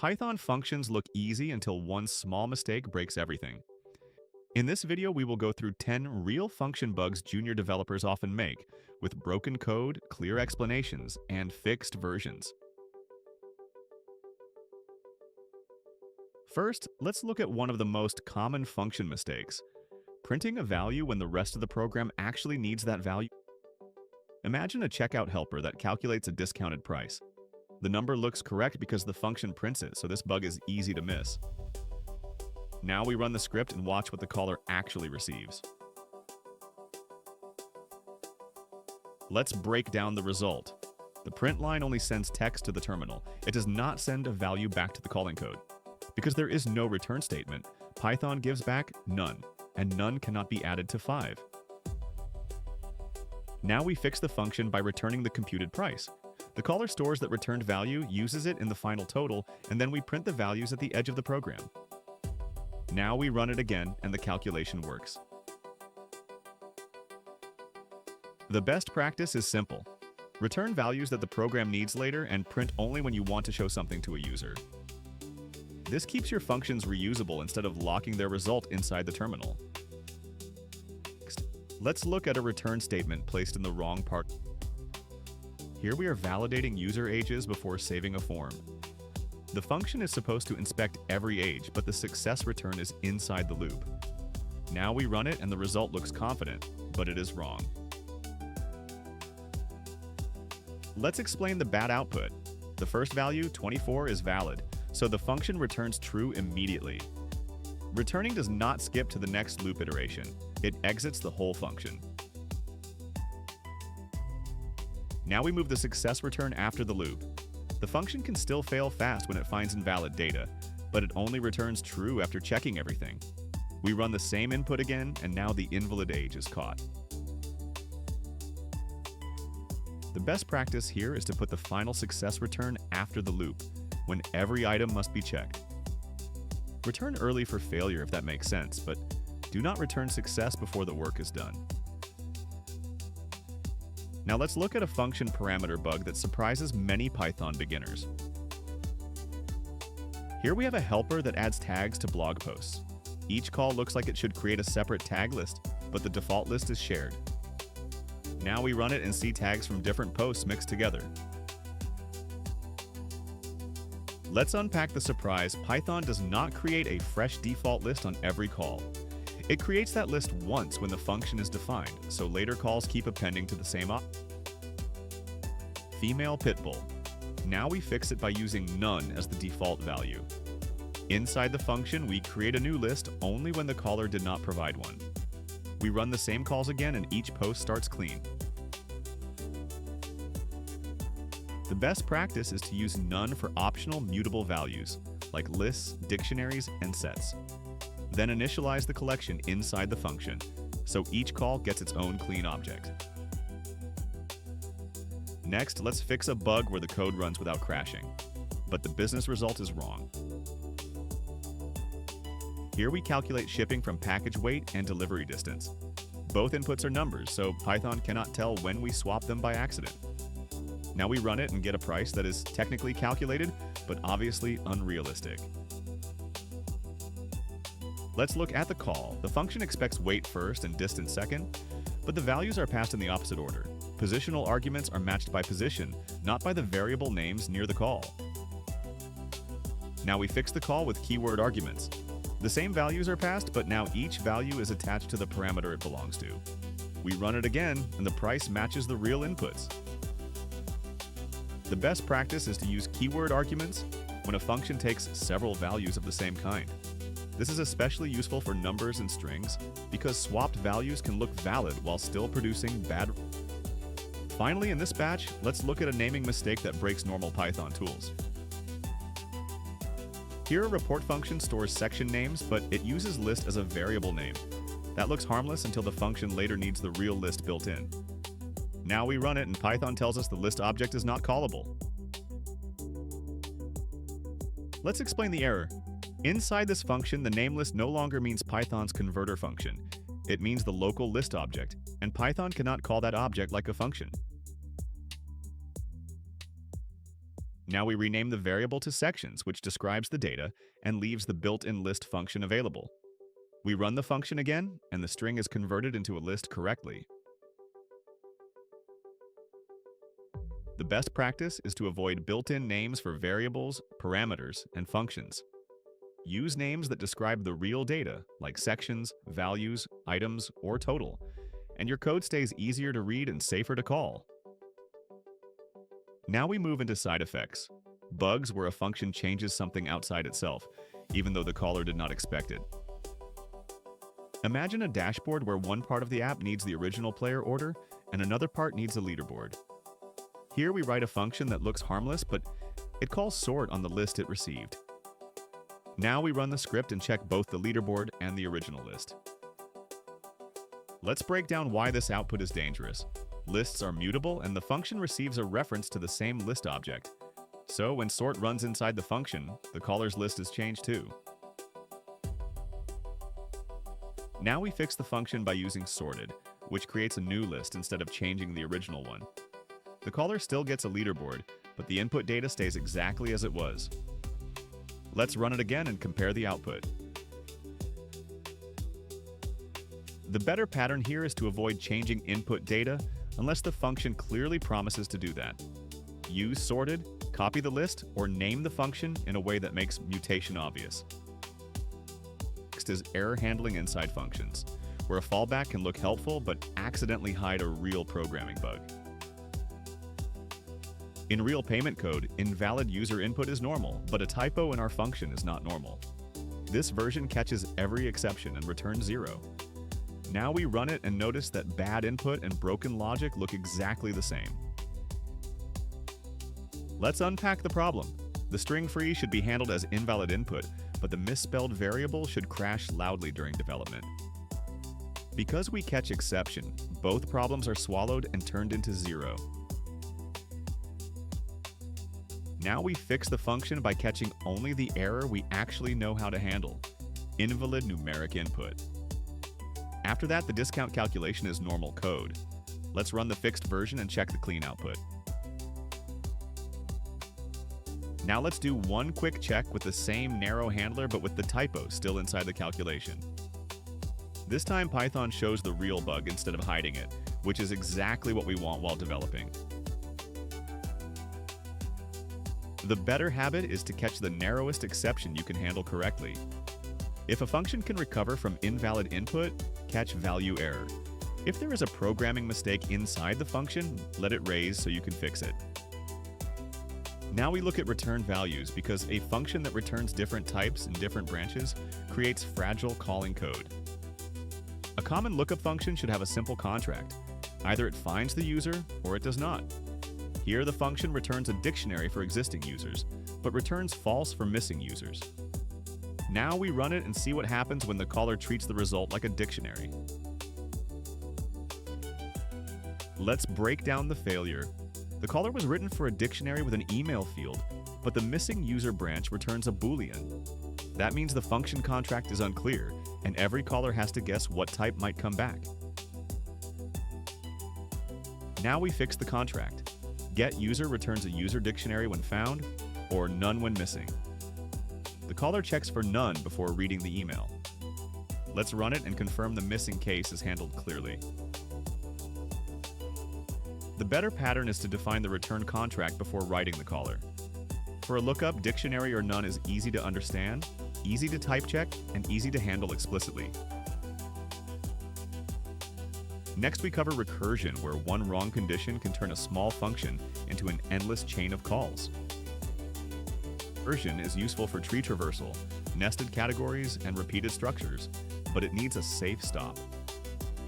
Python functions look easy until one small mistake breaks everything. In this video, we will go through 10 real function bugs junior developers often make, with broken code, clear explanations, and fixed versions. First, let's look at one of the most common function mistakes: printing a value when the rest of the program actually needs that value. Imagine a checkout helper that calculates a discounted price. The number looks correct because the function prints it, so this bug is easy to miss. Now we run the script and watch what the caller actually receives. Let's break down the result. The print line only sends text to the terminal. It does not send a value back to the calling code. Because there is no return statement, Python gives back none, and none cannot be added to 5. Now we fix the function by returning the computed price. The caller stores that returned value, uses it in the final total, and then we print the values at the edge of the program. Now we run it again, and the calculation works. The best practice is simple. Return values that the program needs later and print only when you want to show something to a user. This keeps your functions reusable instead of locking their result inside the terminal. Next, let's look at a return statement placed in the wrong part. Here we are validating user ages before saving a form. The function is supposed to inspect every age, but the success return is inside the loop. Now we run it and the result looks confident, but it is wrong. Let's explain the bad output. The first value, 24, is valid, so the function returns true immediately. Returning does not skip to the next loop iteration. It exits the whole function. Now we move the success return after the loop. The function can still fail fast when it finds invalid data, but it only returns true after checking everything. We run the same input again, and now the invalid age is caught. The best practice here is to put the final success return after the loop, when every item must be checked. Return early for failure if that makes sense, but do not return success before the work is done. Now let's look at a function parameter bug that surprises many Python beginners. Here we have a helper that adds tags to blog posts. Each call looks like it should create a separate tag list, but the default list is shared. Now we run it and see tags from different posts mixed together. Let's unpack the surprise. Python does not create a fresh default list on every call. It creates that list once when the function is defined, so later calls keep appending to the same female pit bull. Now we fix it by using none as the default value. Inside the function, we create a new list only when the caller did not provide one. We run the same calls again and each post starts clean. The best practice is to use none for optional mutable values, like lists, dictionaries, and sets. Then initialize the collection inside the function, so each call gets its own clean object. Next, let's fix a bug where the code runs without crashing, but the business result is wrong. Here we calculate shipping from package weight and delivery distance. Both inputs are numbers, so Python cannot tell when we swap them by accident. Now we run it and get a price that is technically calculated, but obviously unrealistic. Let's look at the call. The function expects weight first and distance second, but the values are passed in the opposite order. Positional arguments are matched by position, not by the variable names near the call. Now we fix the call with keyword arguments. The same values are passed, but now each value is attached to the parameter it belongs to. We run it again, and the price matches the real inputs. The best practice is to use keyword arguments when a function takes several values of the same kind. This is especially useful for numbers and strings because swapped values can look valid while still producing bad. Finally, in this batch, let's look at a naming mistake that breaks normal Python tools. Here, a report function stores section names, but it uses list as a variable name. That looks harmless until the function later needs the real list built in. Now we run it and Python tells us the list object is not callable. Let's explain the error. Inside this function, the namelist no longer means Python's converter function. It means the local list object, and Python cannot call that object like a function. Now we rename the variable to sections, which describes the data and leaves the built-in list function available. We run the function again, and the string is converted into a list correctly. The best practice is to avoid built-in names for variables, parameters, and functions. Use names that describe the real data, like sections, values, items, or total, and your code stays easier to read and safer to call. Now we move into side effects. Bugs where a function changes something outside itself, even though the caller did not expect it. Imagine a dashboard where one part of the app needs the original player order and another part needs a leaderboard. Here we write a function that looks harmless, but it calls sort on the list it received. Now we run the script and check both the leaderboard and the original list. Let's break down why this output is dangerous. Lists are mutable and the function receives a reference to the same list object. So when sort runs inside the function, the caller's list is changed too. Now we fix the function by using sorted, which creates a new list instead of changing the original one. The caller still gets a leaderboard, but the input data stays exactly as it was. Let's run it again and compare the output. The better pattern here is to avoid changing input data unless the function clearly promises to do that. Use sorted, copy the list, or name the function in a way that makes mutation obvious. Next is error handling inside functions, where a fallback can look helpful but accidentally hide a real programming bug. In real payment code, invalid user input is normal, but a typo in our function is not normal. This version catches every exception and returns 0. Now we run it and notice that bad input and broken logic look exactly the same. Let's unpack the problem. The string free should be handled as invalid input, but the misspelled variable should crash loudly during development. Because we catch exception, both problems are swallowed and turned into 0. Now we fix the function by catching only the error we actually know how to handle: invalid numeric input. After that, the discount calculation is normal code. Let's run the fixed version and check the clean output. Now let's do one quick check with the same narrow handler but with the typo still inside the calculation. This time Python shows the real bug instead of hiding it, which is exactly what we want while developing. The better habit is to catch the narrowest exception you can handle correctly. If a function can recover from invalid input, catch value error. If there is a programming mistake inside the function, let it raise so you can fix it. Now we look at return values because a function that returns different types in different branches creates fragile calling code. A common lookup function should have a simple contract. Either it finds the user or it does not. Here the function returns a dictionary for existing users, but returns false for missing users. Now we run it and see what happens when the caller treats the result like a dictionary. Let's break down the failure. The caller was written for a dictionary with an email field, but the missing user branch returns a boolean. That means the function contract is unclear, and every caller has to guess what type might come back. Now we fix the contract. GetUser returns a user dictionary when found, or none when missing. The caller checks for none before reading the email. Let's run it and confirm the missing case is handled clearly. The better pattern is to define the return contract before writing the caller. For a lookup, dictionary or none is easy to understand, easy to type check, and easy to handle explicitly. Next, we cover recursion, where one wrong condition can turn a small function into an endless chain of calls. Recursion is useful for tree traversal, nested categories, and repeated structures, but it needs a safe stop.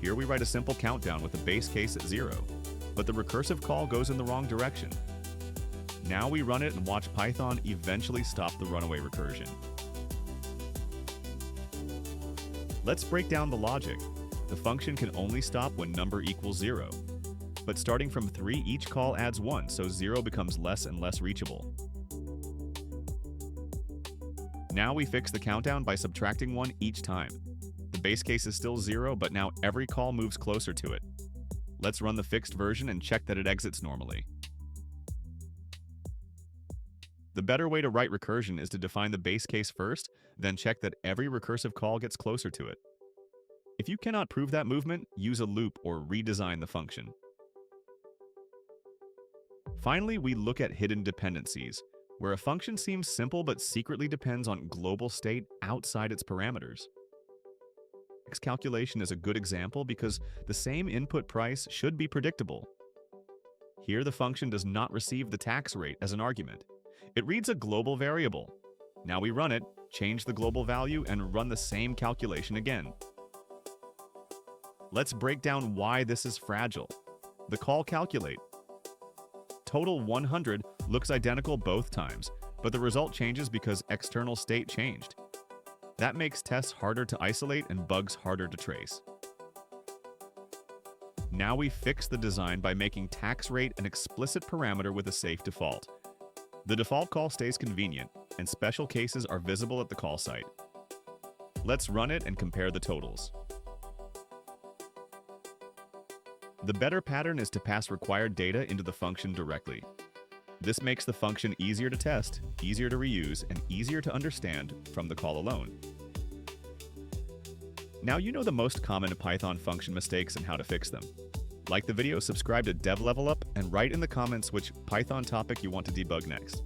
Here we write a simple countdown with a base case at 0, but the recursive call goes in the wrong direction. Now we run it and watch Python eventually stop the runaway recursion. Let's break down the logic. The function can only stop when number equals 0. But starting from 3, each call adds 1, so 0 becomes less and less reachable. Now we fix the countdown by subtracting 1 each time. The base case is still 0, but now every call moves closer to it. Let's run the fixed version and check that it exits normally. The better way to write recursion is to define the base case first, then check that every recursive call gets closer to it. If you cannot prove that movement, use a loop or redesign the function. Finally, we look at hidden dependencies, where a function seems simple but secretly depends on global state outside its parameters. Tax calculation is a good example because the same input price should be predictable. Here, the function does not receive the tax rate as an argument. It reads a global variable. Now we run it, change the global value, and run the same calculation again. Let's break down why this is fragile. The call calculate. Total 100 looks identical both times, but the result changes because external state changed. That makes tests harder to isolate and bugs harder to trace. Now we fix the design by making tax rate an explicit parameter with a safe default. The default call stays convenient, and special cases are visible at the call site. Let's run it and compare the totals. The better pattern is to pass required data into the function directly. This makes the function easier to test, easier to reuse, and easier to understand from the call alone. Now you know the most common Python function mistakes and how to fix them. Like the video, subscribe to Dev Level Up, and write in the comments which Python topic you want to debug next.